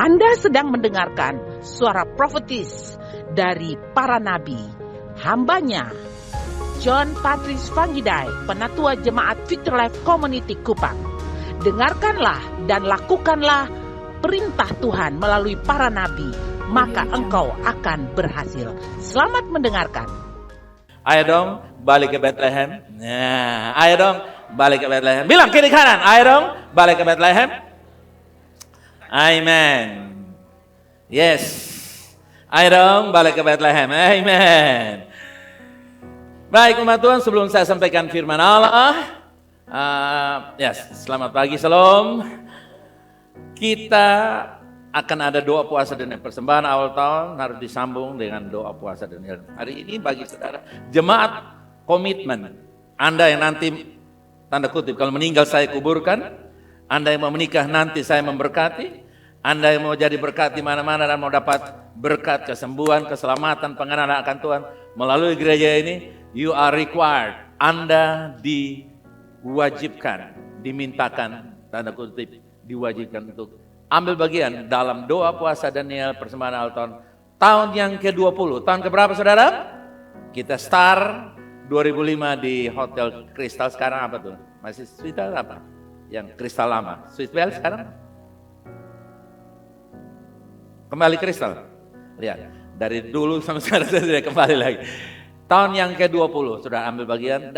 Anda sedang mendengarkan suara profetis dari para nabi, hambanya John Patrice Vanggidai, Penatua Jemaat Future Life Community Kupang. Dengarkanlah dan lakukanlah perintah Tuhan melalui para nabi, maka engkau akan berhasil. Selamat mendengarkan. Ayo dong balik ke Bethlehem. Nah, ayo dong balik ke Bethlehem. Bilang kiri kanan, ayo dong balik ke Bethlehem. Amen. Yes. Ayo dong balik ke Bethlehem. Amen. Baik umat Tuhan, sebelum saya sampaikan firman Allah, selamat pagi, shalom. Kita akan ada doa puasa dan persembahan awal tahun harus disambung dengan doa puasa dan hari ini bagi saudara jemaat komitmen. Anda yang nanti tanda kutip kalau meninggal saya kuburkan, Anda yang mau menikah nanti saya memberkati, Anda yang mau jadi berkat di mana-mana dan mau dapat berkat kesembuhan, keselamatan, pengenalan akan Tuhan melalui gereja ini, you are required. Anda diwajibkan, dimintakan tanda kutip diwajibkan untuk ambil bagian dalam doa puasa Daniel persembahan awal tahun yang ke-20. Tahun keberapa saudara? Kita start 2005 di Hotel Kristal. Sekarang apa tuh? Masih Switel apa? Yang Kristal lama. Switel sekarang? Kembali Kristal. Lihat, dari dulu sampai sekarang saya tidak kembali lagi. Tahun yang ke-20 sudah ambil bagian,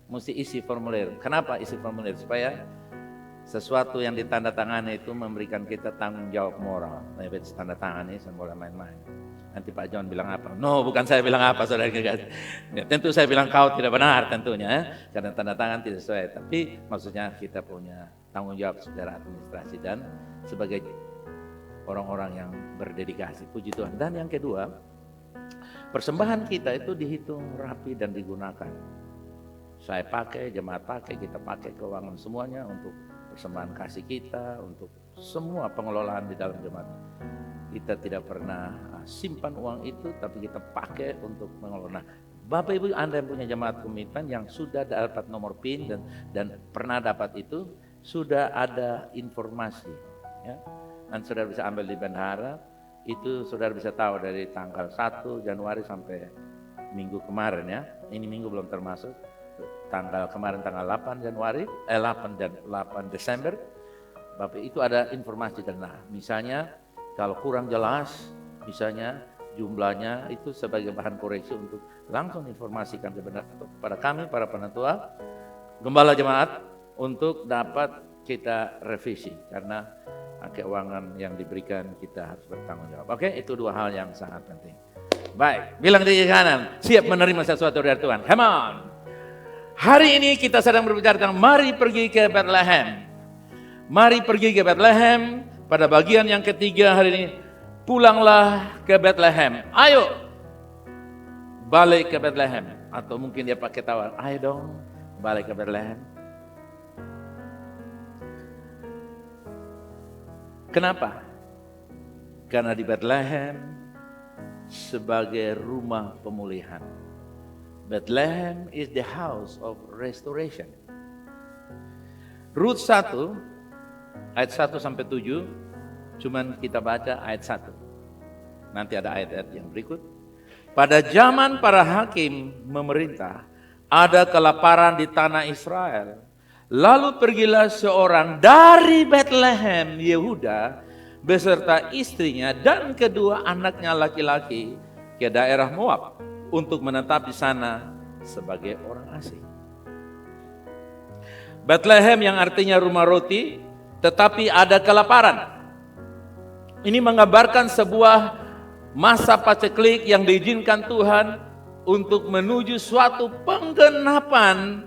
mesti isi formulir. Kenapa isi formulir? Supaya sesuatu yang ditandatangani itu memberikan kita tanggung jawab moral. Nah, tanda tangani, saya boleh main-main. Nanti Pak John bilang apa? No, bukan saya bilang apa, saudara. Ya, tentu saya bilang kau tidak benar tentunya, karena tanda tangan tidak sesuai. Tapi maksudnya kita punya tanggung jawab secara administrasi dan sebagai orang-orang yang berdedikasi. Puji Tuhan. Dan yang kedua, persembahan kita itu dihitung rapi dan digunakan. Saya pakai, jemaat pakai, kita pakai keuangan semuanya untuk persembahan kasih kita, untuk semua pengelolaan di dalam jemaat. Kita tidak pernah simpan uang itu, tapi kita pakai untuk mengelola. Nah, Bapak Ibu Anda yang punya jemaat komitmen yang sudah dapat nomor PIN dan pernah dapat itu, sudah ada informasi. Ya. Dan saudara bisa ambil di bendahara, itu saudara bisa tahu dari tanggal 1 Januari sampai minggu kemarin ya. Ini minggu belum termasuk. Tanggal kemarin tanggal 8 Januari, 8 Desember, Bapak itu ada informasi dan misalnya kalau kurang jelas, misalnya jumlahnya itu sebagai bahan koreksi untuk langsung informasikan kepada kami para penatua, gembala jemaat untuk dapat kita revisi karena keuangan yang diberikan kita harus bertanggung jawab. Oke, itu dua hal yang sangat penting. Baik, bilang di kanan, siap menerima sesuatu dari Tuhan. Come on. Hari ini kita sedang berbicara tentang mari pergi ke Bethlehem. Mari pergi ke Bethlehem. Pada bagian yang ketiga hari ini, pulanglah ke Bethlehem. Ayo balik ke Bethlehem. Atau mungkin dia pakai tawar, ayo dong balik ke Bethlehem. Kenapa? Karena di Bethlehem sebagai rumah pemulihan. Bethlehem is the house of restoration. Rut 1 ayat 1 sampai 7, cuman kita baca ayat 1. Nanti ada ayat-ayat yang berikut. Pada zaman para hakim memerintah, ada kelaparan di tanah Israel. Lalu pergilah seorang dari Bethlehem Yehuda beserta istrinya dan kedua anaknya laki-laki ke daerah Moab untuk menetap di sana sebagai orang asing. Bethlehem yang artinya rumah roti, tetapi ada kelaparan. Ini menggambarkan sebuah masa paceklik yang diizinkan Tuhan untuk menuju suatu penggenapan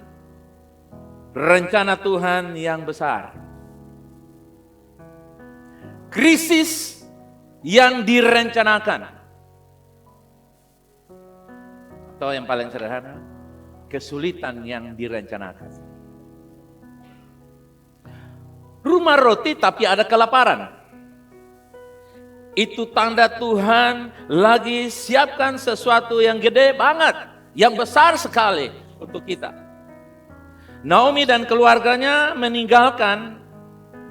rencana Tuhan yang besar. Krisis yang direncanakan. Atau yang paling sederhana, kesulitan yang direncanakan. Rumah roti tapi ada kelaparan. Itu tanda Tuhan lagi siapkan sesuatu yang gede banget, yang besar sekali untuk kita. Naomi dan keluarganya meninggalkan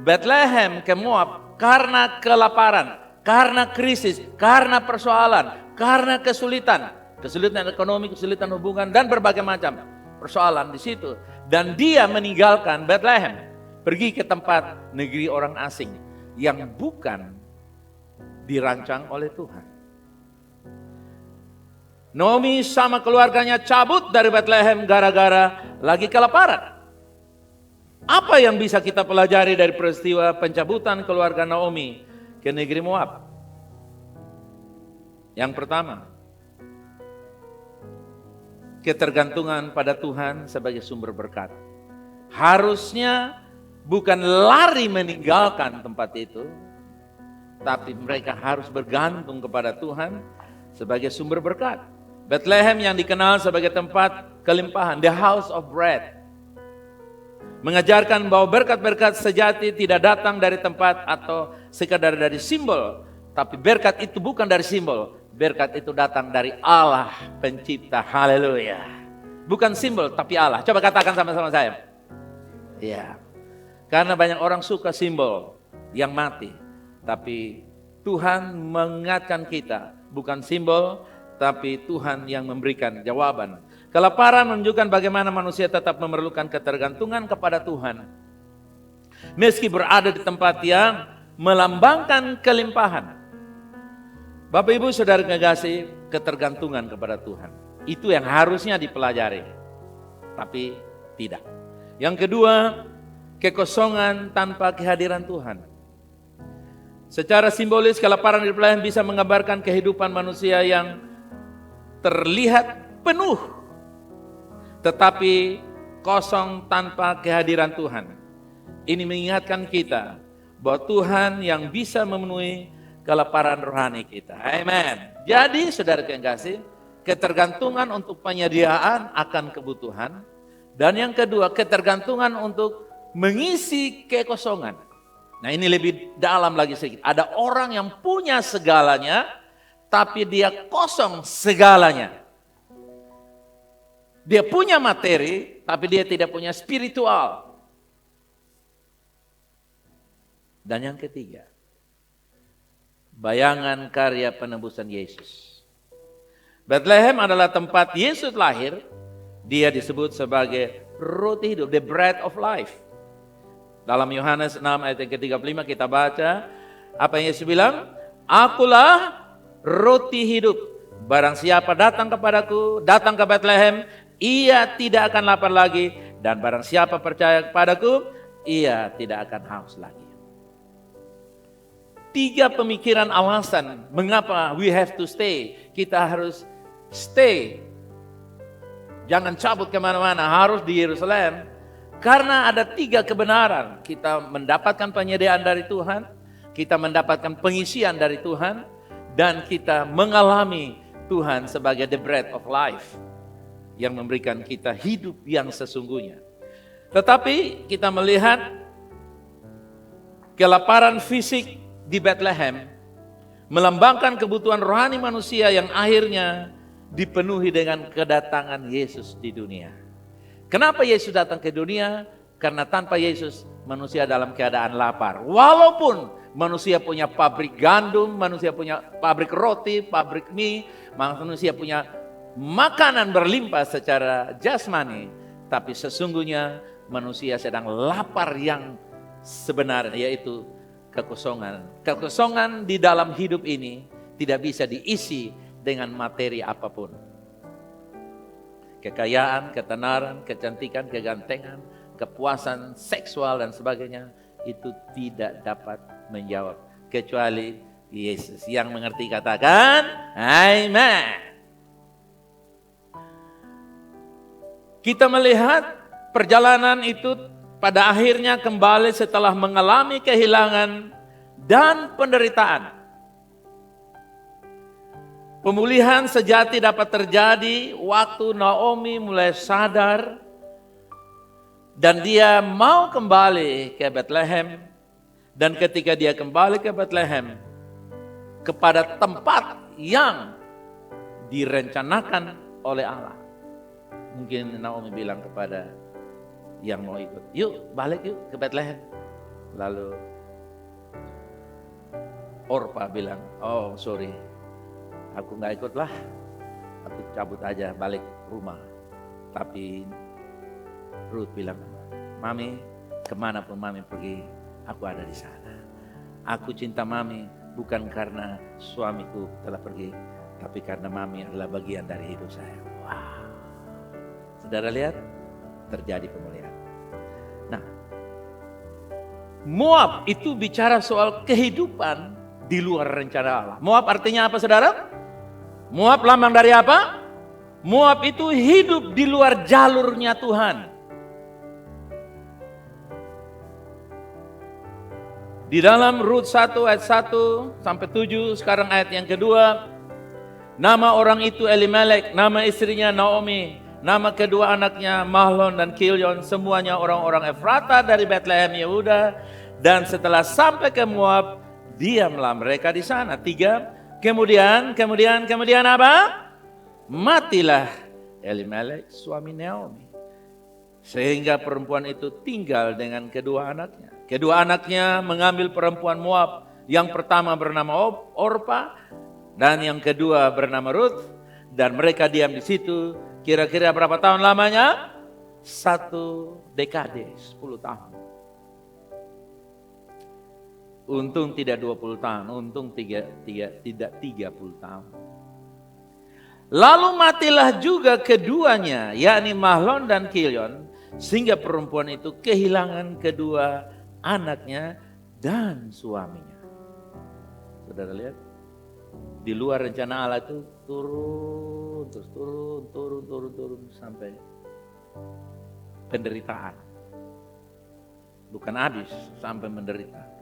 Bethlehem ke Moab karena kelaparan, karena krisis, karena persoalan, karena kesulitan ekonomi, kesulitan hubungan, dan berbagai macam persoalan di situ. Dan dia meninggalkan Bethlehem, pergi ke tempat negeri orang asing yang bukan dirancang oleh Tuhan. Naomi sama keluarganya cabut dari Bethlehem gara-gara lagi kelaparan. Apa yang bisa kita pelajari dari peristiwa pencabutan keluarga Naomi ke negeri Moab? Yang pertama, ketergantungan pada Tuhan sebagai sumber berkat. Harusnya bukan lari meninggalkan tempat itu, tapi mereka harus bergantung kepada Tuhan sebagai sumber berkat. Bethlehem yang dikenal sebagai tempat kelimpahan, the house of bread, mengajarkan bahwa berkat-berkat sejati tidak datang dari tempat atau sekadar dari simbol, tapi berkat itu bukan dari simbol, berkat itu datang dari Allah pencipta. Haleluya. Bukan simbol tapi Allah. Coba katakan sama-sama saya. Ya. Karena banyak orang suka simbol yang mati, tapi Tuhan mengingatkan kita bukan simbol, tapi Tuhan yang memberikan jawaban. Kelaparan menunjukkan bagaimana manusia tetap memerlukan ketergantungan kepada Tuhan, meski berada di tempat yang melambangkan kelimpahan. Bapak Ibu Saudara kekasih, ketergantungan kepada Tuhan itu yang harusnya dipelajari, tapi tidak. Yang kedua, kekosongan tanpa kehadiran Tuhan. Secara simbolis, kelaparan di Bethlehem bisa menggambarkan kehidupan manusia yang terlihat penuh, tetapi kosong tanpa kehadiran Tuhan. Ini mengingatkan kita bahwa Tuhan yang bisa memenuhi kelaparan rohani kita. Amen. Jadi saudara yang kasih, ketergantungan untuk penyediaan akan kebutuhan. Dan yang kedua, ketergantungan untuk mengisi kekosongan. Nah ini lebih dalam lagi sedikit. Ada orang yang punya segalanya, tapi dia kosong segalanya. Dia punya materi, tapi dia tidak punya spiritual. Dan yang ketiga, bayangan karya penebusan Yesus. Bethlehem adalah tempat Yesus lahir. Dia disebut sebagai roti hidup, the bread of life. Dalam Yohanes 6 ayat yang ke-35 kita baca, apa yang Yesus bilang? Akulah roti hidup. Barang siapa datang kepadaku, datang ke Bethlehem, ia tidak akan lapar lagi. Dan barang siapa percaya kepadaku, ia tidak akan haus lagi. 3 pemikiran alasan mengapa we have to stay. Kita harus stay. Jangan cabut kemana-mana, harus di Yerusalem. Karena ada 3 kebenaran. Kita mendapatkan penyediaan dari Tuhan, kita mendapatkan pengisian dari Tuhan, dan kita mengalami Tuhan sebagai the bread of life yang memberikan kita hidup yang sesungguhnya. Tetapi kita melihat kelaparan fisik di Bethlehem melambangkan kebutuhan rohani manusia yang akhirnya dipenuhi dengan kedatangan Yesus di dunia. Kenapa Yesus datang ke dunia? Karena tanpa Yesus manusia dalam keadaan lapar. Walaupun manusia punya pabrik gandum, manusia punya pabrik roti, pabrik mie, manusia punya makanan berlimpah secara jasmani, tapi sesungguhnya manusia sedang lapar yang sebenarnya, yaitu kekosongan. Kekosongan di dalam hidup ini tidak bisa diisi dengan materi apapun. Kekayaan, ketenaran, kecantikan, kegantengan, kepuasan seksual dan sebagainya itu tidak dapat menjawab kecuali Yesus. Yang mengerti katakan amen. Kita melihat perjalanan itu pada akhirnya kembali setelah mengalami kehilangan dan penderitaan. Pemulihan sejati dapat terjadi waktu Naomi mulai sadar dan dia mau kembali ke Bethlehem. Dan ketika dia kembali ke Bethlehem, kepada tempat yang direncanakan oleh Allah. Mungkin Naomi bilang kepada yang mau ikut, yuk balik yuk ke Bethlehem. Lalu Orpa bilang, oh sorry, aku nggak ikut lah, aku cabut aja balik rumah. Tapi Ruth bilang, Mami, kemanapun Mami pergi, aku ada di sana. Aku cinta Mami bukan karena suamiku telah pergi, tapi karena Mami adalah bagian dari hidup saya. Wow. Saudara lihat, terjadi pemulihan. Nah, Moab itu bicara soal kehidupan di luar rencana Allah. Moab artinya apa, saudara? Moab lambang dari apa? Moab itu hidup di luar jalurnya Tuhan. Di dalam Rut 1 ayat 1 sampai 7, sekarang ayat yang kedua. Nama orang itu Elimelek, nama istrinya Naomi, nama kedua anaknya Mahlon dan Kilion, semuanya orang-orang Efrata dari Bethlehem Yehuda. Dan setelah sampai ke Moab, diamlah mereka di sana. 3, kemudian apa? Matilah Elimelek suami Naomi. Sehingga perempuan itu tinggal dengan kedua anaknya. Kedua anaknya mengambil perempuan Moab. Yang pertama bernama Orpa dan yang kedua bernama Ruth. Dan mereka diam di situ kira-kira berapa tahun lamanya? 1 dekade, 10 tahun. Untung tidak 20 tahun, untung tidak 30 tahun. Lalu matilah juga keduanya, yakni Mahlon dan Kilion, sehingga perempuan itu kehilangan kedua anaknya dan suaminya. Saudara lihat, di luar rencana Allah itu turun sampai penderitaan. Bukan habis, sampai menderita.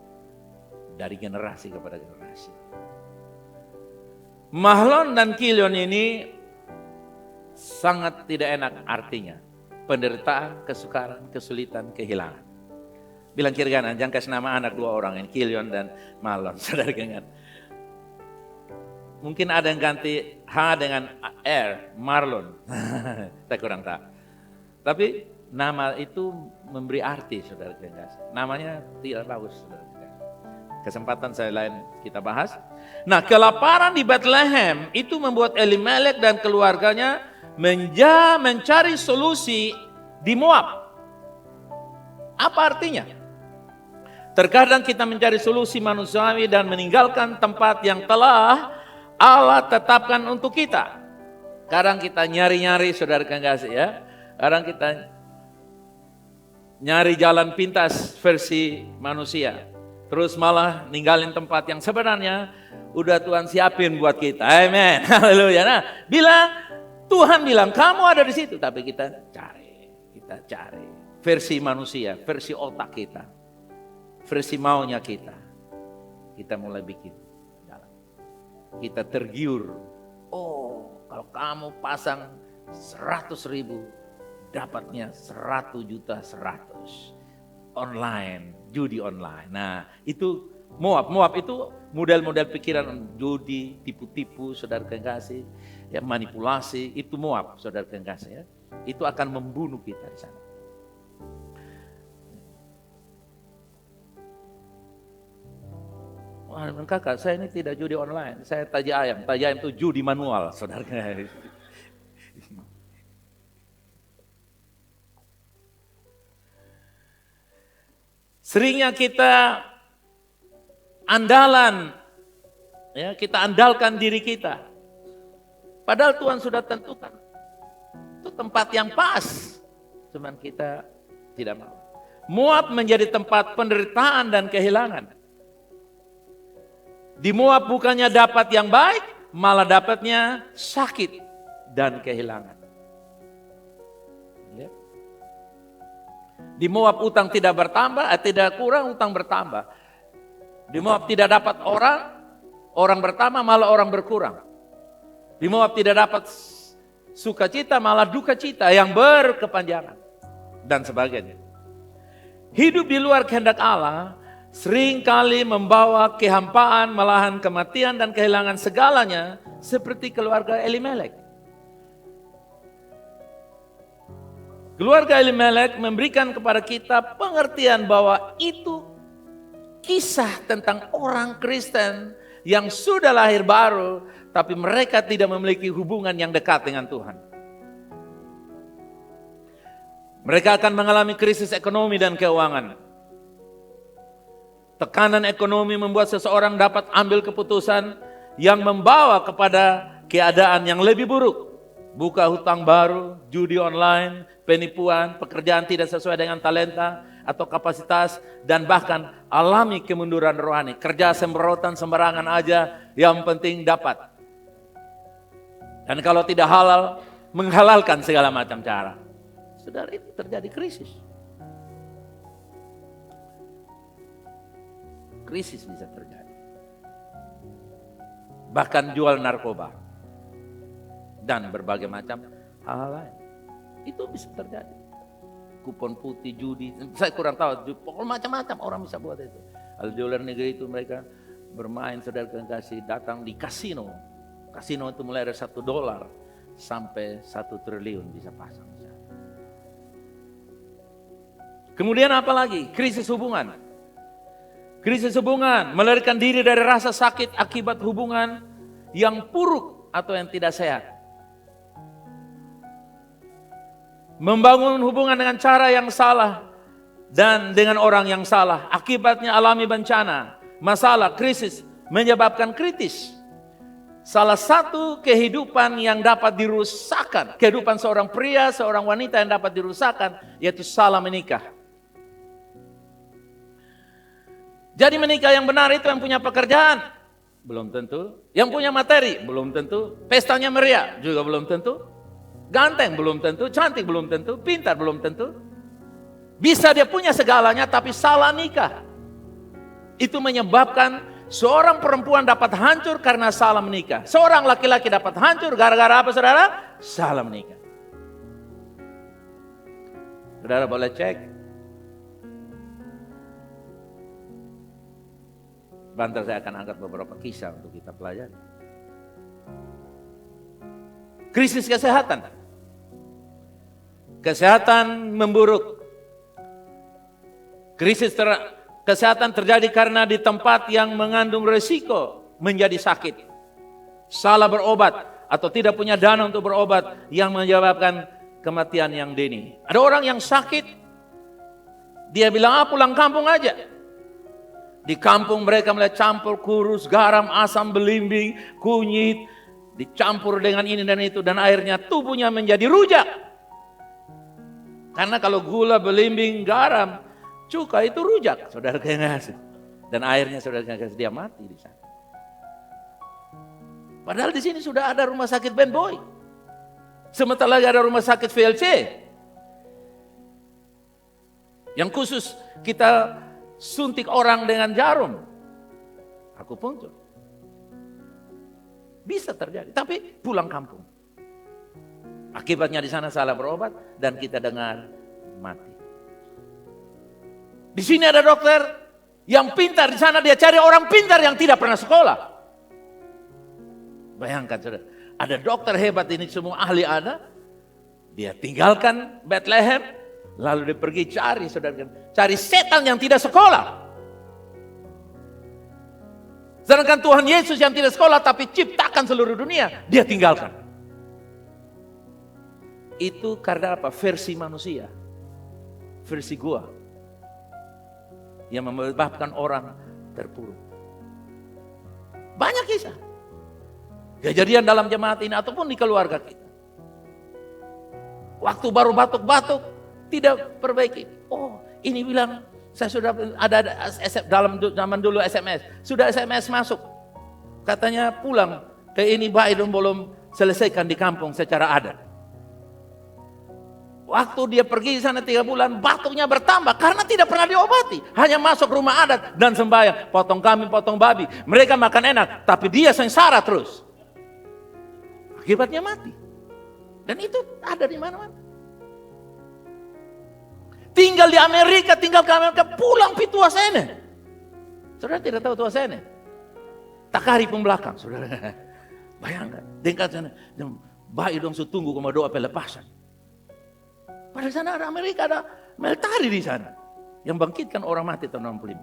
Dari generasi kepada generasi. Mahlon dan Kilion ini sangat tidak enak artinya. Penderitaan, kesukaran, kesulitan, kehilangan. Bilang kiri kanan, jangan kasih nama anak 2 orang ini, Kilion dan Mahlon. Saudara ingat. Mungkin ada yang ganti H dengan R, Marlon. Saya kurang tahu. Tapi nama itu memberi arti, saudara kasih. Namanya tidak bagus, saudara. Kesempatan saya lain kita bahas. Nah, kelaparan di Bethlehem itu membuat Elimelek dan keluarganya mencari solusi di Moab. Apa artinya? Terkadang kita mencari solusi manusiawi dan meninggalkan tempat yang telah Allah tetapkan untuk kita. Kadang kita nyari-nyari, saudara kasih ya. Kadang kita nyari jalan pintas versi manusia. Terus malah ninggalin tempat yang sebenarnya udah Tuhan siapin buat kita. Amin. Haleluya. Nah, Tuhan bilang kamu ada di situ, tapi kita cari versi manusia, versi otak kita, versi maunya kita. Kita mulai bikin jalan. Kita tergiur. Oh, kalau kamu pasang 100.000, dapatnya 100.100.000. Online, judi online. Nah, itu Moab itu model-model pikiran judi, tipu-tipu, saudara kasih, ya manipulasi, itu Moab, saudara kasih ya. Itu akan membunuh kita di sana. Wah, kakak, saya ini tidak judi online, saya taji ayam itu judi manual, saudara kasih. Seringnya kita kita andalkan diri kita. Padahal Tuhan sudah tentukan. Itu tempat yang pas. Cuman kita tidak mau. Moab menjadi tempat penderitaan dan kehilangan. Di Moab bukannya dapat yang baik, malah dapatnya sakit dan kehilangan. Di Moab utang tidak bertambah, tidak kurang, utang bertambah. Di Moab tidak dapat orang bertambah, malah orang berkurang. Di Moab tidak dapat sukacita, malah duka cita yang berkepanjangan. Dan sebagainya. Hidup di luar kehendak Allah seringkali membawa kehampaan, malahan kematian dan kehilangan segalanya seperti keluarga Elimelek. Keluarga Elimelek memberikan kepada kita pengertian bahwa itu kisah tentang orang Kristen yang sudah lahir baru, tapi mereka tidak memiliki hubungan yang dekat dengan Tuhan. Mereka akan mengalami krisis ekonomi dan keuangan. Tekanan ekonomi membuat seseorang dapat ambil keputusan yang membawa kepada keadaan yang lebih buruk. Buka hutang baru, judi online, penipuan, pekerjaan tidak sesuai dengan talenta atau kapasitas, dan bahkan alami kemunduran rohani. Kerja semprotan sembarangan aja, yang penting dapat. Dan kalau tidak halal, menghalalkan segala macam cara. Saudara, itu terjadi krisis. Krisis bisa terjadi. Bahkan jual narkoba dan berbagai macam hal lain. Itu bisa terjadi. Kupon putih, judi, saya kurang tahu, pokoknya macam-macam orang bisa buat itu. Kalau di luar negeri itu mereka bermain, saudara kasih datang di kasino. Kasino itu mulai dari $1 sampai 1 triliun bisa pasang. Kemudian apa lagi? Krisis hubungan. Krisis hubungan melarikan diri dari rasa sakit akibat hubungan yang buruk atau yang tidak sehat. Membangun hubungan dengan cara yang salah dan dengan orang yang salah. Akibatnya alami bencana, masalah, krisis, menyebabkan kritis. Salah satu kehidupan yang dapat dirusakkan, kehidupan seorang pria, seorang wanita yang dapat dirusakkan, yaitu salah menikah. Jadi menikah yang benar itu yang punya pekerjaan, belum tentu. Yang punya materi, belum tentu. Pestanya meriah, juga belum tentu. Ganteng, belum tentu. Cantik, belum tentu. Pintar, belum tentu. Bisa dia punya segalanya, tapi salah nikah. Itu menyebabkan seorang perempuan dapat hancur karena salah menikah. Seorang laki-laki dapat hancur gara-gara apa, saudara? Salah menikah. Saudara boleh cek. Sebentar saya akan angkat beberapa kisah untuk kita pelajari. Krisis kesehatan. Kesehatan memburuk. Krisis kesehatan terjadi karena di tempat yang mengandung resiko menjadi sakit. Salah berobat atau tidak punya dana untuk berobat yang menyebabkan kematian yang dini. Ada orang yang sakit, dia bilang pulang kampung aja. Di kampung mereka mulai campur kurus, garam, asam, belimbing, kunyit, dicampur dengan ini dan itu, dan akhirnya tubuhnya menjadi rujak. Karena kalau gula, belimbing, garam, cuka itu rujak, saudara kasih. Dan akhirnya saudara kasih dia mati di sana. Padahal di sini sudah ada rumah sakit Ben Boy. Sementara lagi ada rumah sakit VLC. Yang khusus kita suntik orang dengan jarum. Akupunktur. Bisa terjadi, tapi pulang kampung. Akibatnya di sana salah berobat dan kita dengar mati. Di sini ada dokter yang pintar, di sana dia cari orang pintar yang tidak pernah sekolah. Bayangkan saudara, ada dokter hebat ini semua ahli ada. Dia tinggalkan Bethlehem, lalu dia pergi cari saudara, cari setan yang tidak sekolah. Sedangkan Tuhan Yesus yang tidak sekolah tapi ciptakan seluruh dunia, dia tinggalkan. Itu karena apa? Versi manusia. Versi gua. Yang menyebabkan orang terpuruk. Banyak kisah. Kejadian dalam jemaat ini ataupun di keluarga kita. Waktu baru batuk-batuk, tidak perbaiki. Oh, ini bilang saya sudah ada dalam zaman dulu SMS. Sudah SMS masuk. Katanya pulang ke ini baik dan belum selesaikan di kampung secara adat. Waktu dia pergi di sana 3 bulan, batuknya bertambah karena tidak pernah diobati. Hanya masuk rumah adat dan sembahyang, potong kambing, potong babi. Mereka makan enak, tapi dia sengsara terus. Akibatnya mati. Dan itu ada di mana-mana. Tinggal di Amerika, pulang pi tua sene. Saudara tidak tahu tua sene? Takari pun belakang, saudara. Bayangkan, dengkat sana, baik dong tunggu kuma doa pelepasan. Pada sana ada Amerika, ada militari di sana. Yang bangkitkan orang mati tahun 65.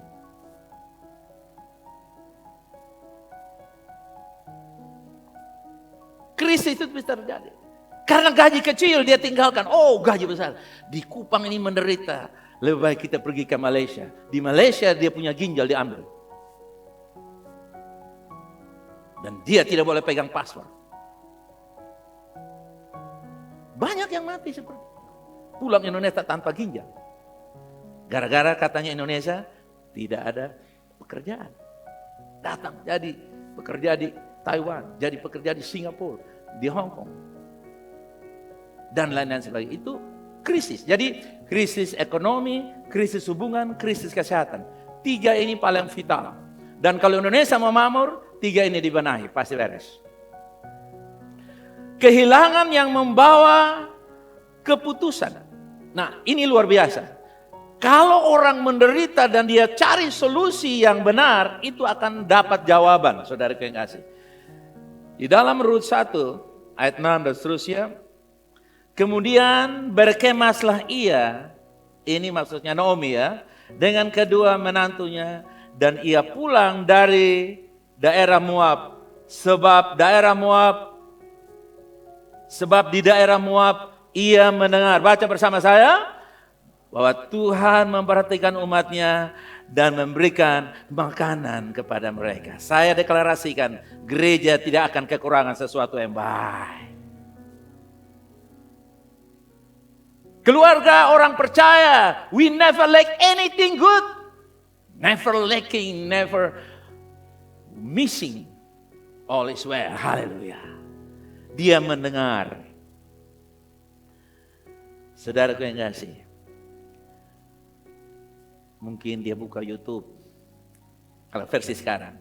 Krisis itu bisa terjadi. Karena gaji kecil dia tinggalkan. Oh, gaji besar. Di Kupang ini menderita. Lebih baik kita pergi ke Malaysia. Di Malaysia dia punya ginjal diambil. Dan dia tidak boleh pegang paspor. Banyak yang mati seperti itu. Pulang Indonesia tanpa ginjal. Gara-gara katanya Indonesia tidak ada pekerjaan. Datang jadi pekerja di Taiwan, jadi pekerja di Singapura, di Hong Kong. Dan lain-lain sebagainya. Itu krisis. Jadi krisis ekonomi, krisis hubungan, krisis kesehatan. 3 ini paling vital. Dan kalau Indonesia mau makmur, 3 ini dibenahi, pasti beres. Kehilangan yang membawa keputusan. Nah, ini luar biasa. Kalau orang menderita dan dia cari solusi yang benar, itu akan dapat jawaban, saudara yang kasih. Di dalam Rut 1, ayat 6 dan seterusnya, kemudian berkemaslah ia, ini maksudnya Naomi ya, dengan kedua menantunya, dan ia pulang dari daerah Moab, sebab di daerah Moab ia mendengar, baca bersama saya, bahwa Tuhan memperhatikan umatnya dan memberikan makanan kepada mereka. Saya deklarasikan, gereja tidak akan kekurangan sesuatu yang baik. Keluarga orang percaya, we never lack anything good. Never lacking, never missing. All is well. Haleluya. Dia mendengar. Saudaraku yang kasih. Mungkin dia buka YouTube. Kalau versi sekarang.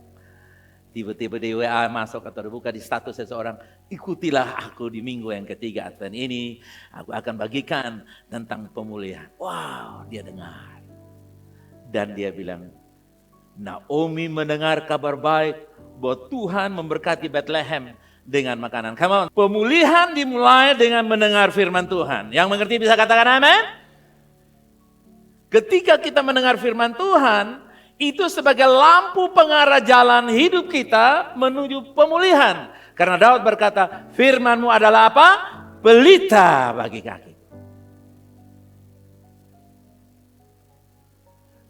Tiba-tiba di WA masuk atau dibuka di status seseorang. Ikutilah aku di minggu yang ketiga Advent ini. Aku akan bagikan tentang pemulihan. Wow, dia dengar. Dan dia bilang, Naomi mendengar kabar baik bahwa Tuhan memberkati Bethlehem dengan makanan. Come on. Pemulihan dimulai dengan mendengar firman Tuhan. Yang mengerti bisa katakan amin? Ketika kita mendengar firman Tuhan, itu sebagai lampu pengarah jalan hidup kita menuju pemulihan. Karena Daud berkata, firman-Mu adalah apa? Pelita bagi kaki.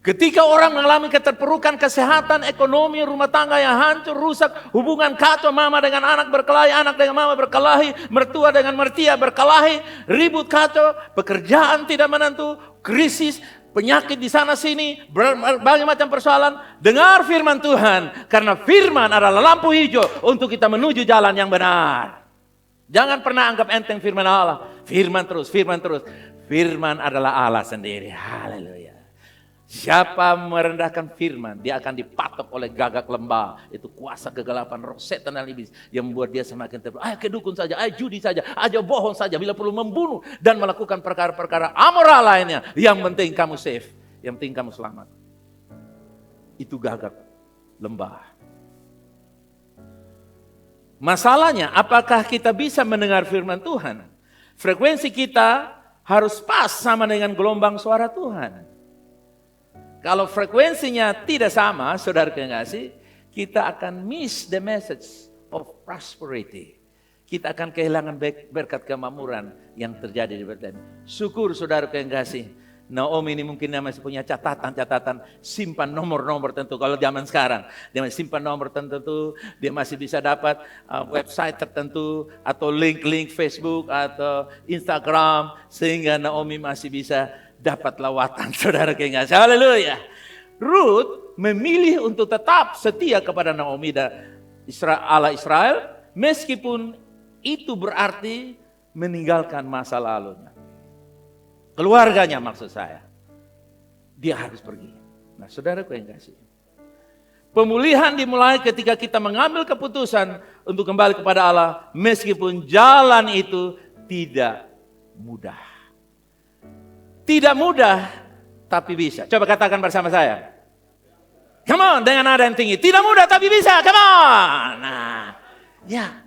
Ketika orang mengalami keterpurukan kesehatan, ekonomi, rumah tangga yang hancur, rusak, hubungan kacau, mama dengan anak berkelahi, anak dengan mama berkelahi, mertua dengan mertua berkelahi, ribut kacau, pekerjaan tidak menentu, krisis, penyakit di sana sini, berbagai macam persoalan. Dengar firman Tuhan, karena firman adalah lampu hijau untuk kita menuju jalan yang benar. Jangan pernah anggap enteng firman Allah. Firman terus, firman terus. Firman adalah Allah sendiri. Haleluya. Siapa merendahkan firman, dia akan dipatok oleh gagak lembah. Itu kuasa kegelapan roh setan dan iblis yang membuat dia semakin terpuruk. Ayo kedukun saja, ayo judi saja, ayo bohong saja, bila perlu membunuh dan melakukan perkara-perkara amoral lainnya. Yang penting kamu safe, yang penting kamu selamat. Itu gagak lembah. Masalahnya, apakah kita bisa mendengar firman Tuhan? Frekuensi kita harus pas sama dengan gelombang suara Tuhan. Kalau frekuensinya tidak sama, saudara kekasih, kita akan miss the message of prosperity. Kita akan kehilangan berkat kemakmuran yang terjadi di Bethlehem. Syukur saudara kekasih, Naomi ini mungkin masih punya catatan-catatan, simpan nomor-nomor tertentu. Kalau zaman sekarang, dia masih simpan nomor tertentu, dia masih bisa dapat website tertentu, atau link-link Facebook, atau Instagram, sehingga Naomi masih bisa dapat lawatan saudara kekasih. Haleluya. Ruth memilih untuk tetap setia kepada Naomi dan Allah Israel, meskipun itu berarti meninggalkan masa lalunya. Keluarganya maksud saya. Dia harus pergi. Nah saudara kekasih. Pemulihan dimulai ketika kita mengambil keputusan untuk kembali kepada Allah, meskipun jalan itu tidak mudah. Tidak mudah, tapi bisa. Coba katakan bersama saya. Come on, dengan nada yang tinggi. Tidak mudah, tapi bisa. Come on. Nah, ya.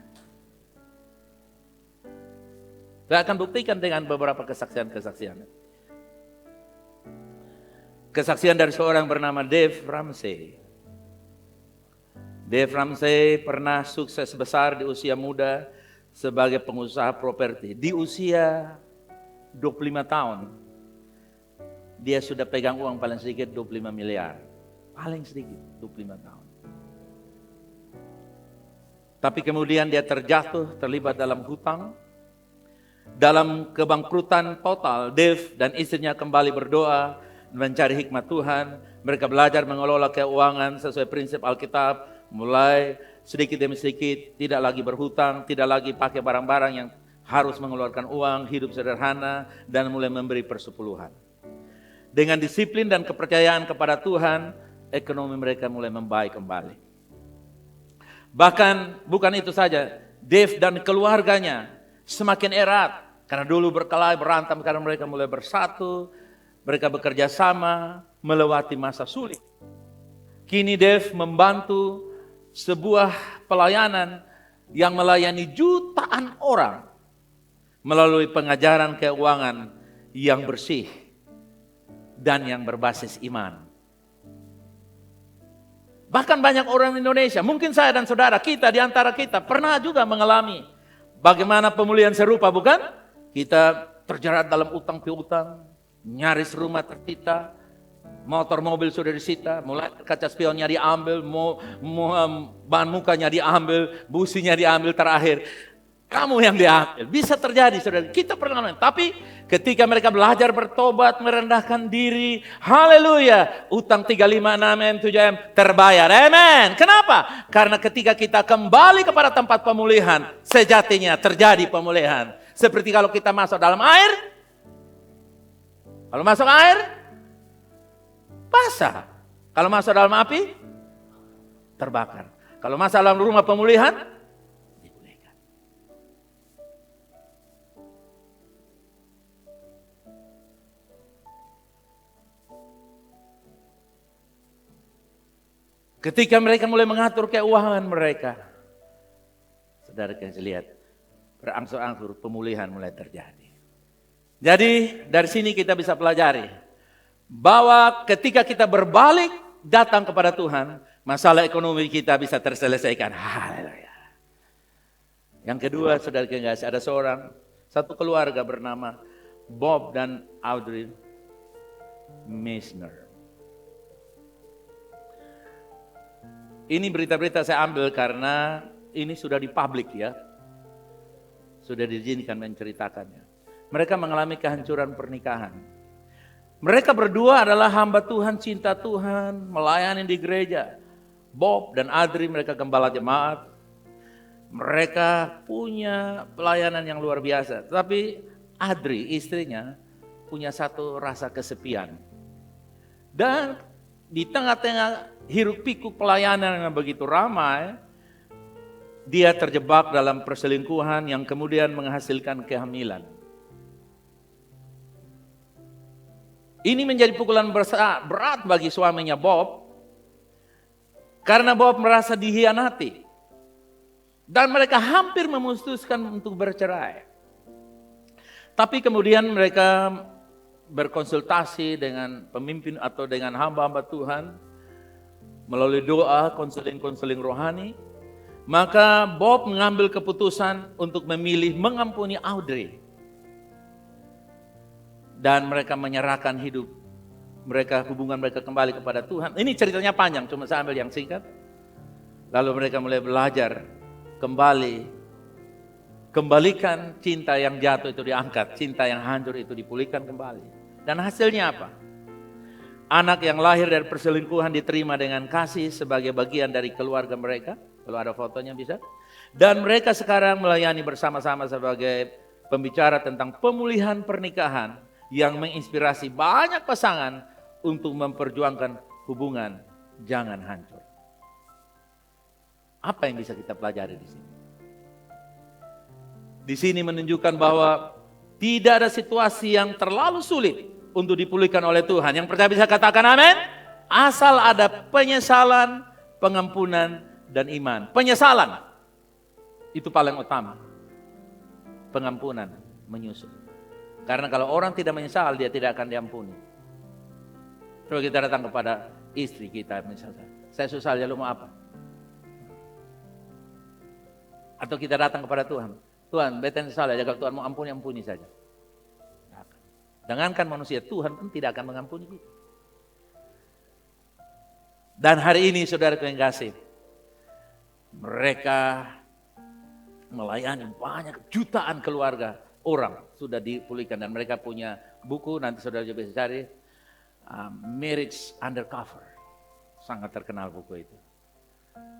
Saya akan buktikan dengan beberapa kesaksian-kesaksian. Kesaksian dari seorang bernama Dave Ramsey. Dave Ramsey pernah sukses besar di usia muda. sebagai pengusaha properti. Di usia 25 tahun, dia sudah pegang uang paling sedikit 25 miliar. Paling sedikit 25 tahun. Tapi kemudian dia terjatuh, terlibat dalam hutang. Dalam kebangkrutan total, Dave dan istrinya kembali berdoa, mencari hikmat Tuhan. Mereka belajar mengelola keuangan sesuai prinsip Alkitab, mulai sedikit demi sedikit, tidak lagi berhutang, tidak lagi pakai barang-barang yang harus mengeluarkan uang, hidup sederhana, dan mulai memberi persepuluhan. Dengan disiplin dan kepercayaan kepada Tuhan, ekonomi mereka mulai membaik kembali. Bahkan bukan itu saja, Dave dan keluarganya semakin erat. Karena dulu berkelahi, berantem, karena mereka mulai bersatu, mereka bekerja sama, melewati masa sulit. Kini Dave membantu sebuah pelayanan yang melayani jutaan orang melalui pengajaran keuangan yang bersih dan yang berbasis iman. Bahkan banyak orang Indonesia, mungkin saya dan saudara kita di antara kita pernah juga mengalami bagaimana pemulihan serupa, bukan? Kita terjerat dalam utang piutang, nyaris rumah tersita, motor mobil sudah disita, mulai kaca spionnya diambil, bahan mukanya diambil, businya diambil, terakhir kamu yang diambil. Bisa terjadi, saudara. Kita pernah, tapi ketika mereka belajar bertobat, merendahkan diri, haleluya, utang 356M, 7M terbayar, amen. Kenapa? Karena ketika kita kembali kepada tempat pemulihan, sejatinya terjadi pemulihan. Seperti kalau kita masuk dalam air, kalau masuk air, basah. Kalau masuk dalam api, terbakar. Kalau masuk dalam rumah pemulihan, dipulihkan. Ketika mereka mulai mengatur keuangan mereka, saudara kasih lihat, berangsur-angsur pemulihan mulai terjadi. Jadi dari sini kita bisa pelajari bahwa ketika kita berbalik datang kepada Tuhan, masalah ekonomi kita bisa terselesaikan. Haleluya. Yang kedua, saudara kasih, ada satu keluarga bernama Bob dan Audrey Meissner. Ini berita-berita saya ambil karena ini sudah dipublik ya. Sudah diizinkan menceritakannya. Mereka mengalami kehancuran pernikahan. Mereka berdua adalah hamba Tuhan, cinta Tuhan, melayani di gereja. Bob dan Adri mereka gembala jemaat. Mereka punya pelayanan yang luar biasa. Tapi Adri istrinya punya satu rasa kesepian. Dan di tengah-tengah hiruk pikuk pelayanan yang begitu ramai, dia terjebak dalam perselingkuhan yang kemudian menghasilkan kehamilan. Ini menjadi pukulan berat bagi suaminya Bob, karena Bob merasa dihianati. Dan mereka hampir memutuskan untuk bercerai. Tapi kemudian mereka berkonsultasi dengan pemimpin atau dengan hamba-hamba Tuhan, melalui doa, konseling-konseling rohani. Maka Bob mengambil keputusan untuk memilih mengampuni Audrey. Dan mereka menyerahkan hidup mereka, hubungan mereka kembali kepada Tuhan. Ini ceritanya panjang, cuma saya ambil yang singkat. Lalu mereka mulai belajar kembalikan cinta yang jatuh itu diangkat, cinta yang hancur itu dipulihkan kembali. Dan hasilnya apa? Anak yang lahir dari perselingkuhan diterima dengan kasih sebagai bagian dari keluarga mereka. Kalau ada fotonya bisa. Dan mereka sekarang melayani bersama-sama sebagai pembicara tentang pemulihan pernikahan yang menginspirasi banyak pasangan untuk memperjuangkan hubungan jangan hancur. Apa yang bisa kita pelajari di sini? Di sini menunjukkan bahwa tidak ada situasi yang terlalu sulit untuk dipulihkan oleh Tuhan. Yang percaya bisa katakan amin. Asal ada penyesalan, pengampunan, dan iman. Penyesalan itu paling utama. Pengampunan menyusul. Karena kalau orang tidak menyesal, dia tidak akan diampuni. Coba kita datang kepada istri kita misalnya. Saya susah, ya lu mau apa? Atau kita datang kepada Tuhan. Tuhan, beten salah, kalau Tuhan mau ampuni, ampuni saja. Jangankan manusia, Tuhan pun tidak akan mengampuni kita. Dan hari ini saudara yang kasih, mereka melayani banyak jutaan keluarga orang sudah dipulihkan. Dan mereka punya buku, nanti saudara juga bisa cari, Marriage Undercover. Sangat terkenal buku itu.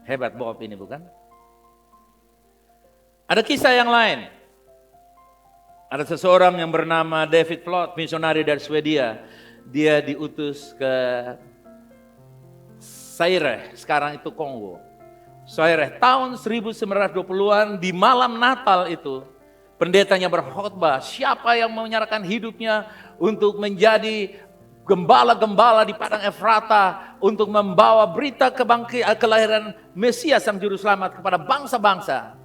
Hebat Bob ini bukan? Ada kisah yang lain. Ada seseorang yang bernama David Plot, misionari dari Swedia. Dia diutus ke Zaire, sekarang itu Kongo. Zaire, tahun 1920-an di malam Natal itu, pendetanya berkhotbah, siapa yang menyerahkan hidupnya untuk menjadi gembala-gembala di padang Efrata untuk membawa berita kelahiran Mesias sang juru selamat kepada bangsa-bangsa.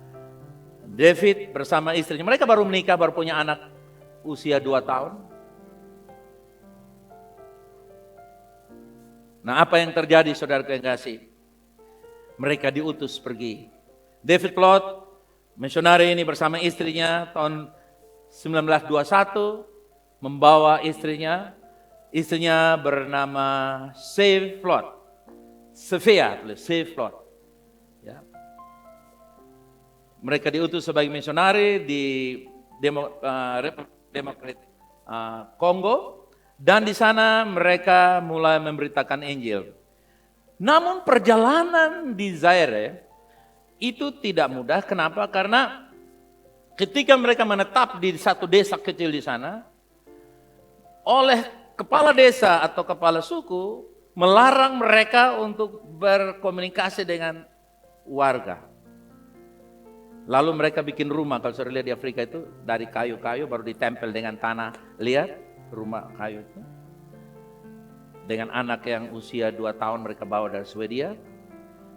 David bersama istrinya, mereka baru menikah, baru punya anak usia 2 tahun. Nah, apa yang terjadi saudara yang kasih? Mereka diutus pergi. David Plot, misionari ini bersama istrinya tahun 1921 membawa istrinya bernama Save Plot. Save Plot. Ya. Mereka diutus sebagai misionari di Demokrat Kongo, dan di sana mereka mulai memberitakan Injil. Namun perjalanan di Zaire itu tidak mudah. Kenapa? Karena ketika mereka menetap di satu desa kecil di sana, oleh kepala desa atau kepala suku melarang mereka untuk berkomunikasi dengan warga. Lalu mereka bikin rumah, kalau saudara lihat di Afrika itu dari kayu-kayu baru ditempel dengan tanah. Lihat rumah kayu itu. Dengan anak yang usia 2 tahun mereka bawa dari Swedia.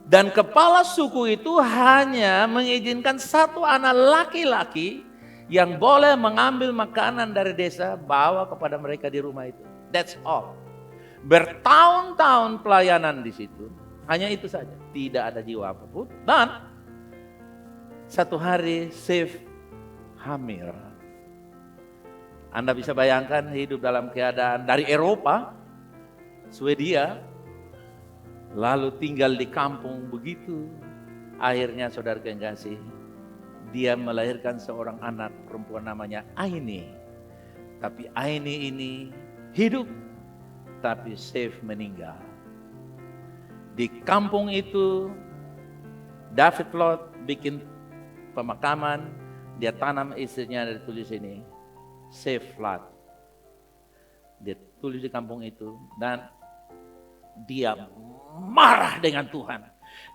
Dan kepala suku itu hanya mengizinkan 1 anak laki-laki yang boleh mengambil makanan dari desa bawa kepada mereka di rumah itu. That's all. Bertahun-tahun pelayanan di situ. Hanya itu saja. Tidak ada jiwa apapun. Dan satu hari Save hamil. Anda bisa bayangkan hidup dalam keadaan dari Eropa, Swedia, lalu tinggal di kampung begitu. Akhirnya saudara yang kasih, dia melahirkan seorang anak perempuan namanya Aini. Tapi Aini ini hidup, tapi Save meninggal. Di kampung itu, David Plot bikin pemakaman, dia tanam istrinya, dari tulis ini, Save Plot. Dia tulis di kampung itu, dan dia marah dengan Tuhan.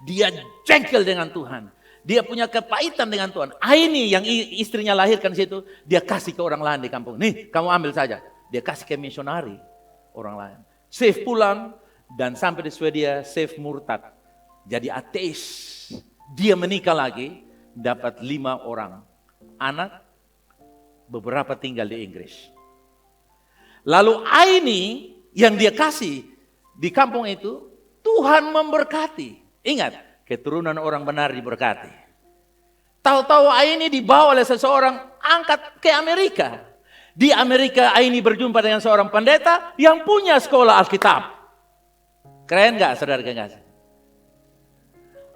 Dia jengkel dengan Tuhan. Dia punya kepahitan dengan Tuhan. Ini yang istrinya lahirkan di situ, dia kasih ke orang lain di kampung. Nih, kamu ambil saja. Dia kasih ke misionari orang lain. Save pulang, dan sampai di Swedia, Save murtad. Jadi ateis. Dia menikah lagi, dapat 5 orang anak, beberapa tinggal di Inggris. Lalu Aini yang dia kasih di kampung itu, Tuhan memberkati. Ingat, keturunan orang benar diberkati. Tahu-tahu Aini dibawa oleh seseorang angkat ke Amerika. Di Amerika Aini berjumpa dengan seorang pendeta yang punya sekolah Alkitab. Keren gak saudara kekasih?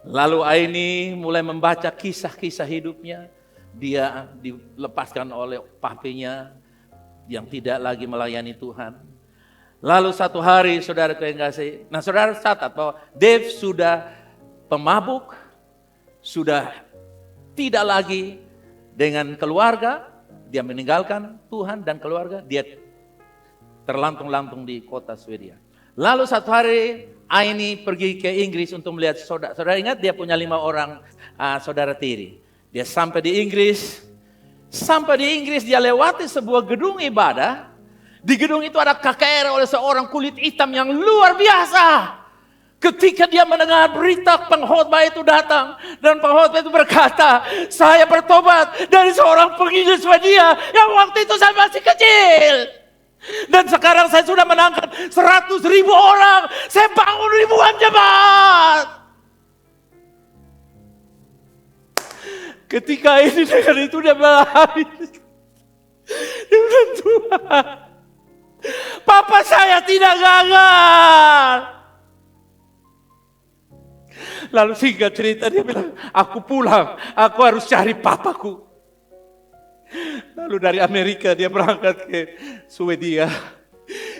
Lalu Aini mulai membaca kisah-kisah hidupnya. Dia dilepaskan oleh papinya yang tidak lagi melayani Tuhan. Lalu satu hari saudara yang kasih, nah saudara catat bahwa Dave sudah pemabuk, sudah tidak lagi dengan keluarga, dia meninggalkan Tuhan dan keluarga, dia terlantung-lantung di kota Swedia. Lalu satu hari Aini pergi ke Inggris untuk melihat saudara. Saudara ingat dia punya 5 orang saudara tiri. Dia sampai di Inggris dia lewati sebuah gedung ibadah. Di gedung itu ada KKR oleh seorang kulit hitam yang luar biasa. Ketika dia mendengar berita pengkhotbah itu datang, dan pengkhotbah itu berkata, saya bertobat dari seorang penginjil Swedia yang waktu itu saya masih kecil. Dan sekarang saya sudah menangkan 100.000 orang. Saya bangun ribuan jemaat. Ketika ini dengan itu dia berlari. Dia bilang, Tuhan, papa saya tidak gagal. Lalu singkat cerita dia bilang, aku pulang, aku harus cari papaku. Lalu dari Amerika dia berangkat ke Swedia.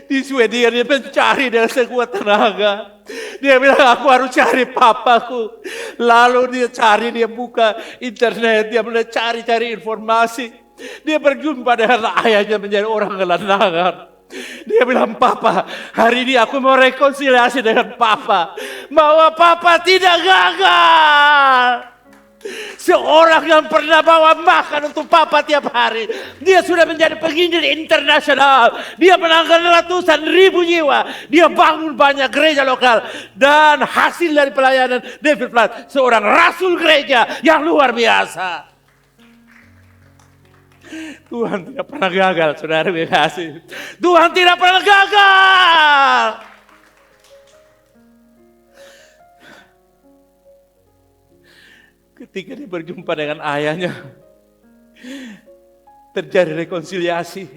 Di Swedia dia mencari dengan sekuat tenaga. Dia bilang, aku harus cari papaku. Lalu dia cari, dia buka internet, dia mulai cari-cari informasi. Dia berjumpa dengan ayahnya menjadi orang gelandangan. Dia bilang, papa, hari ini aku mau rekonsiliasi dengan papa. Bahwa papa tidak gagal. Seorang yang pernah bawa makan untuk papa tiap hari. Dia sudah menjadi penginjil internasional. Dia menangkan ratusan ribu jiwa. Dia bangun banyak gereja lokal. Dan hasil dari pelayanan David Platt, seorang rasul gereja yang luar biasa. Tuhan tidak pernah gagal, saudara kasih. Tuhan tidak pernah gagal. Ketika dia berjumpa dengan ayahnya, terjadi rekonsiliasi.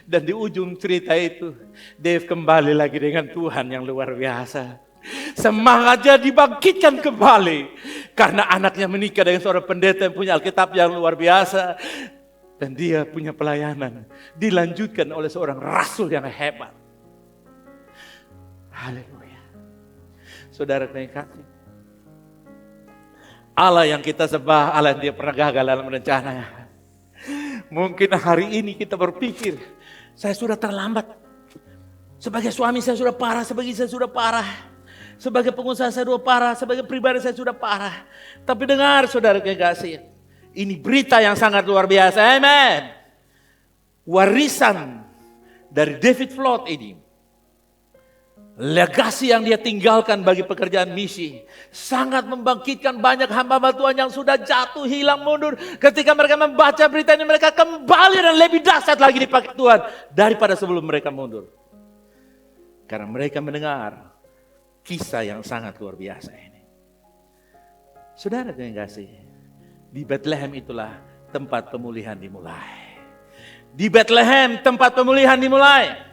Dan di ujung cerita itu, Dave kembali lagi dengan Tuhan yang luar biasa. Semangatnya dibangkitkan kembali. Karena anaknya menikah dengan seorang pendeta yang punya Alkitab yang luar biasa. Dan dia punya pelayanan. Dilanjutkan oleh seorang rasul yang hebat. Haleluya. Saudara kasih. Allah yang kita sembah, Allah yang dia pernah gagal dalam rencananya. Mungkin hari ini kita berpikir, saya sudah terlambat. Sebagai suami saya sudah parah, sebagai saya sudah parah. Sebagai pengusaha saya sudah parah, sebagai pribadi saya sudah parah. Tapi dengar saudara kekasih, ini berita yang sangat luar biasa, amen. Warisan dari David Platt ini, legasi yang dia tinggalkan bagi pekerjaan misi sangat membangkitkan banyak hamba Tuhan yang sudah jatuh, hilang, mundur. Ketika mereka membaca berita ini, mereka kembali dan lebih dahsyat lagi dipakai Tuhan daripada sebelum mereka mundur. Karena mereka mendengar kisah yang sangat luar biasa ini. Saudara yang kasih, di Bethlehem itulah tempat pemulihan dimulai. Di Bethlehem tempat pemulihan dimulai.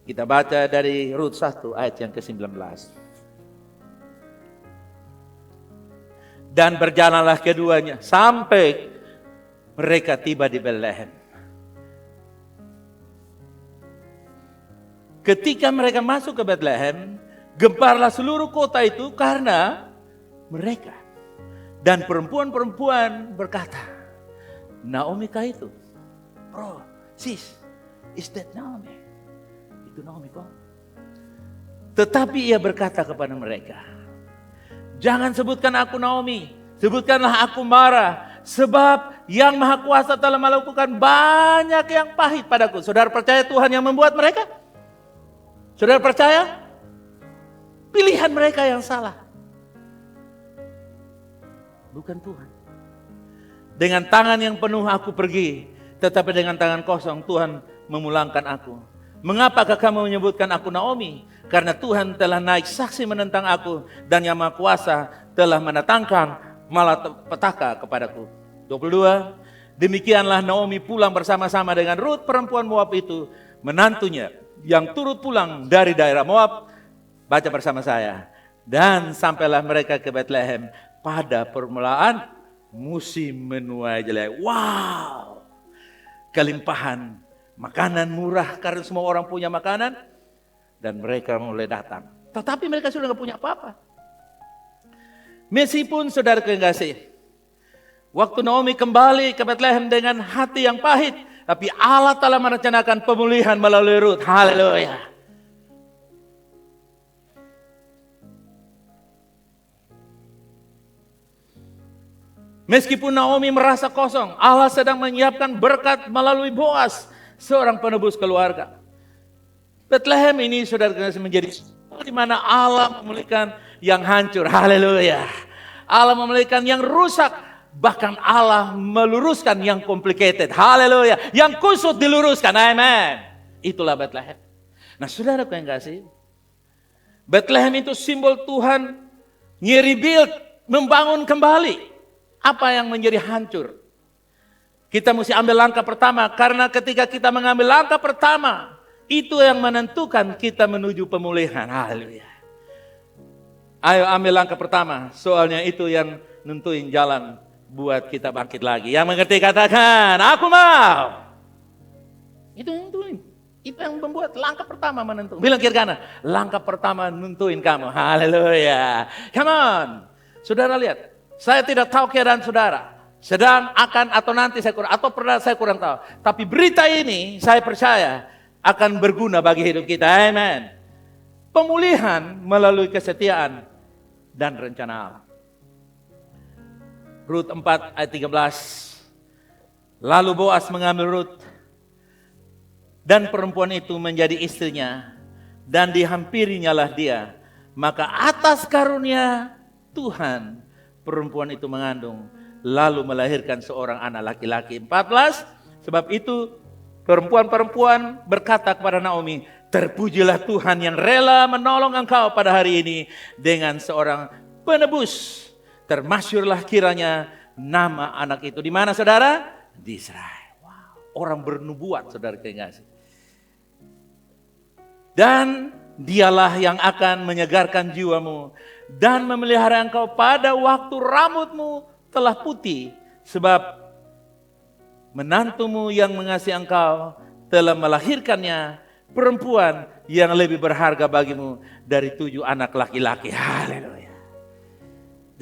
Kita baca dari Rut 1 ayat yang ke-19. Dan berjalanlah keduanya sampai mereka tiba di Bethlehem. Ketika mereka masuk ke Bethlehem, gemparlah seluruh kota itu karena mereka. Dan perempuan-perempuan berkata, Naomi kah itu? Bro, sis, is that Naomi? Naomi kok. Tetapi ia berkata kepada mereka, jangan sebutkan aku Naomi, sebutkanlah aku Mara, sebab yang Maha Kuasa telah melakukan banyak yang pahit padaku. Saudara percaya Tuhan yang membuat mereka? Saudara percaya? Pilihan mereka yang salah, bukan Tuhan. Dengan tangan yang penuh aku pergi, tetapi dengan tangan kosong Tuhan memulangkan aku. Mengapakah kamu menyebutkan aku Naomi? Karena Tuhan telah naik saksi menentang aku, dan Yang Maha Kuasa telah mendatangkan malapetaka kepadaku. 22. Demikianlah Naomi pulang bersama-sama dengan Rut perempuan Moab itu, menantunya yang turut pulang dari daerah Moab. Baca bersama saya. Dan sampailah mereka ke Bethlehem pada permulaan musim menuai jelai. Wow, kelimpahan makanan murah karena semua orang punya makanan. Dan mereka mulai datang. Tetapi mereka sudah gak punya apa-apa. Meskipun saudara kekasih, waktu Naomi kembali ke Bethlehem dengan hati yang pahit, tapi Allah telah merencanakan pemulihan melalui Rut. Haleluya. Meskipun Naomi merasa kosong, Allah sedang menyiapkan berkat melalui Boaz, seorang penebus keluarga. Bethlehem ini saudara menjadi di mana Allah memulihkan yang hancur. Haleluya. Allah memulihkan yang rusak, bahkan Allah meluruskan yang complicated. Haleluya. Yang kusut diluruskan. Amen. Itulah Bethlehem. Nah, saudara yang kasih, Bethlehem itu simbol Tuhan nge-rebuild, membangun kembali Apa yang menjadi hancur? Kita mesti ambil langkah pertama, karena ketika kita mengambil langkah pertama, itu yang menentukan kita menuju pemulihan. Haleluya. Ayo ambil langkah pertama, soalnya itu yang nentuin jalan buat kita bangkit lagi. Yang mengerti katakan, aku mau. Itu yang nentuin. Itu yang membuat langkah pertama menentukan. Bilang kiri kanan, langkah pertama nentuin kamu. Haleluya. Come on. Saudara lihat, saya tidak tahu keadaan saudara. Sedang, akan, atau nanti saya kurang, atau pernah saya kurang tahu. Tapi berita ini saya percaya akan berguna bagi hidup kita. Amen. Pemulihan melalui kesetiaan dan rencana Allah. Rut 4 ayat 13. Lalu Boas mengambil Rut dan perempuan itu menjadi istrinya, dan dihampirinyalah dia. Maka atas karunia Tuhan, perempuan itu mengandung, lalu melahirkan seorang anak laki-laki. 14, sebab itu perempuan-perempuan berkata kepada Naomi, terpujilah Tuhan yang rela menolong engkau pada hari ini dengan seorang penebus. Termasyurlah kiranya nama anak itu. Di mana saudara? Di Israel. Wow. Orang bernubuat, saudara kekasih. Dan dialah yang akan menyegarkan jiwamu dan memelihara engkau pada waktu rambutmu telah putih, sebab menantumu yang mengasihi engkau telah melahirkannya perempuan yang lebih berharga bagimu dari 7 anak laki-laki. Haleluya.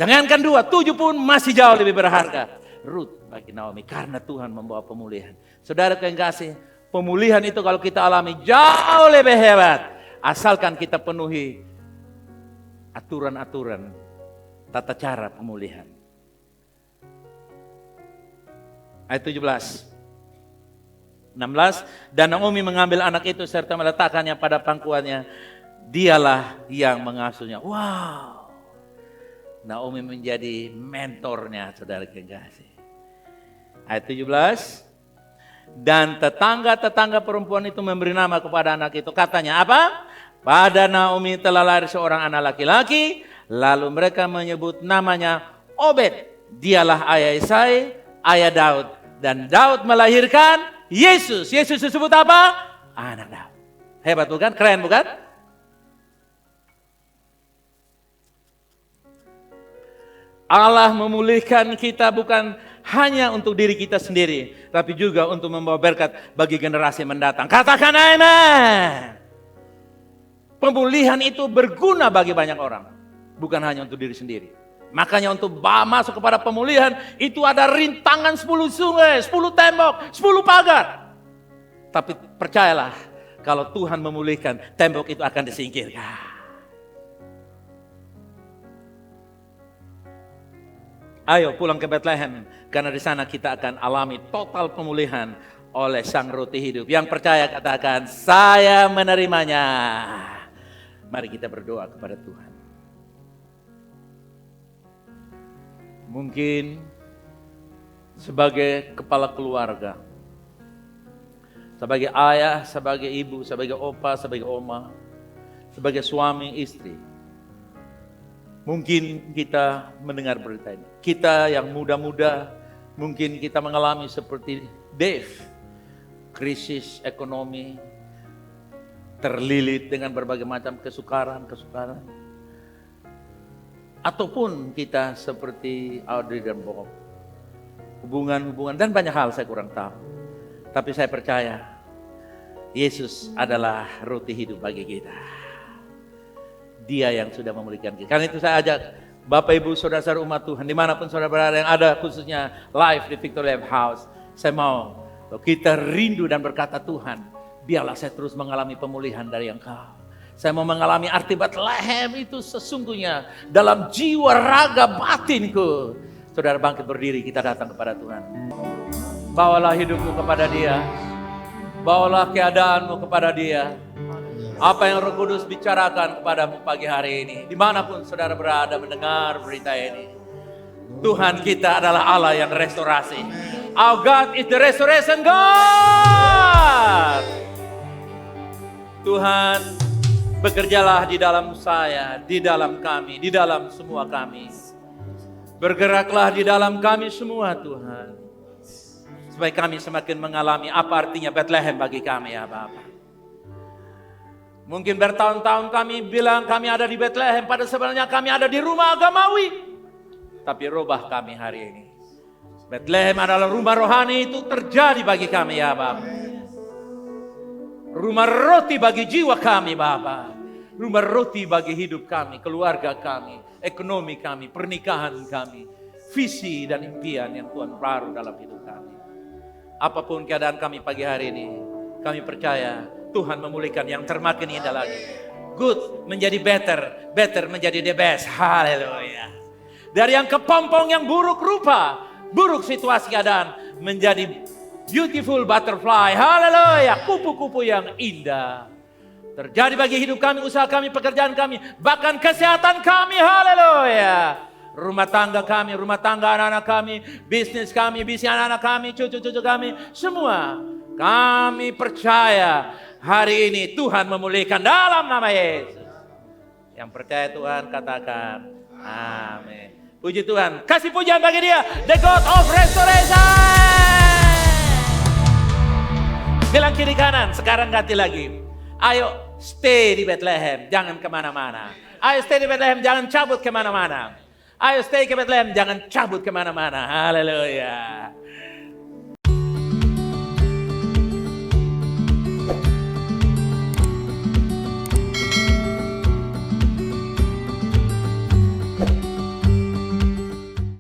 Jangankan 2, 7 pun masih jauh lebih berharga. Rut bagi Naomi, karena Tuhan membawa pemulihan. Saudara yang kasih, pemulihan itu kalau kita alami jauh lebih hebat. Asalkan kita penuhi aturan-aturan tata cara pemulihan. Ayat 17. 16. Dan Naomi mengambil anak itu serta meletakkannya pada pangkuannya. Dialah yang mengasuhnya. Wow. Naomi menjadi mentornya, saudara kekasih. Ayat 17. Dan tetangga-tetangga perempuan itu memberi nama kepada anak itu. Katanya apa? Pada Naomi telah lahir seorang anak laki-laki. Lalu mereka menyebut namanya Obed. Dialah ayah Isai, ayah Daud. Dan Daud melahirkan Yesus. Yesus disebut apa? Anak Daud. Hebat bukan? Keren bukan? Allah memulihkan kita bukan hanya untuk diri kita sendiri, tapi juga untuk membawa berkat bagi generasi mendatang. Katakan amin. Pemulihan itu berguna bagi banyak orang, bukan hanya untuk diri sendiri. Makanya untuk masuk kepada pemulihan itu ada rintangan 10 sungai, 10 tembok, 10 pagar. Tapi percayalah, kalau Tuhan memulihkan, tembok itu akan disingkirkan. Ayo pulang ke Bethlehem, karena di sana kita akan alami total pemulihan oleh Sang Roti Hidup. Yang percaya katakan, saya menerimanya. Mari kita berdoa kepada Tuhan. Mungkin sebagai kepala keluarga, sebagai ayah, sebagai ibu, sebagai opa, sebagai oma, sebagai suami, istri, mungkin kita mendengar berita ini. Kita yang muda-muda, mungkin kita mengalami seperti Dave, krisis ekonomi, terlilit dengan berbagai macam kesukaran. Ataupun kita seperti Audrey dan Bob, hubungan dan banyak hal saya kurang tahu. Tapi saya percaya, Yesus adalah roti hidup bagi kita. Dia yang sudah memulihkan kita. Karena itu saya ajak Bapak Ibu Saudara-saudara umat Tuhan, dimanapun saudara berada yang ada khususnya live di Victory Life House. Saya mau kita rindu dan berkata, Tuhan, biarlah saya terus mengalami pemulihan dari Engkau. Saya mau mengalami arti Bethlehem itu sesungguhnya dalam jiwa raga batinku. Saudara bangkit berdiri, kita datang kepada Tuhan. Bawalah hidupmu kepada Dia. Bawalah keadaanmu kepada Dia. Apa yang Roh Kudus bicarakan kepadamu pagi hari ini, dimanapun saudara berada mendengar berita ini, Tuhan kita adalah Allah yang restorasi. Our God is the restoration God. Tuhan, bekerjalah di dalam saya, di dalam kami, di dalam semua kami. Bergeraklah di dalam kami semua Tuhan. Supaya kami semakin mengalami apa artinya Bethlehem bagi kami ya Bapa. Mungkin bertahun-tahun kami bilang kami ada di Bethlehem, pada sebenarnya kami ada di rumah agamawi. Tapi rubah kami hari ini. Bethlehem adalah rumah rohani, itu terjadi bagi kami ya Bapa. Rumah roti bagi jiwa kami Bapa. Rumah roti bagi hidup kami, keluarga kami, ekonomi kami, pernikahan kami. Visi dan impian yang Tuhan taruh dalam hidup kami. Apapun keadaan kami pagi hari ini, kami percaya Tuhan memulihkan yang termakin indah lagi. Good menjadi better, better menjadi the best. Haleluya. Dari yang kepompong yang buruk rupa, buruk situasi keadaan, menjadi beautiful butterfly. Haleluya. Kupu-kupu yang indah. Terjadi bagi hidup kami, usaha kami, pekerjaan kami, bahkan kesehatan kami. Haleluya. Rumah tangga kami, rumah tangga anak-anak kami, bisnis anak-anak kami, cucu-cucu kami, semua. Kami percaya hari ini Tuhan memulihkan dalam nama Yesus. Yang percaya Tuhan katakan amin. Puji Tuhan, kasih pujian bagi Dia, the God of Restoration. Bilang kiri kanan, sekarang ganti lagi. Ayo stay di Bethlehem, jangan kemana-mana. Ayo stay di Bethlehem, jangan cabut kemana-mana. Ayo stay ke Bethlehem, jangan cabut kemana-mana. Haleluya.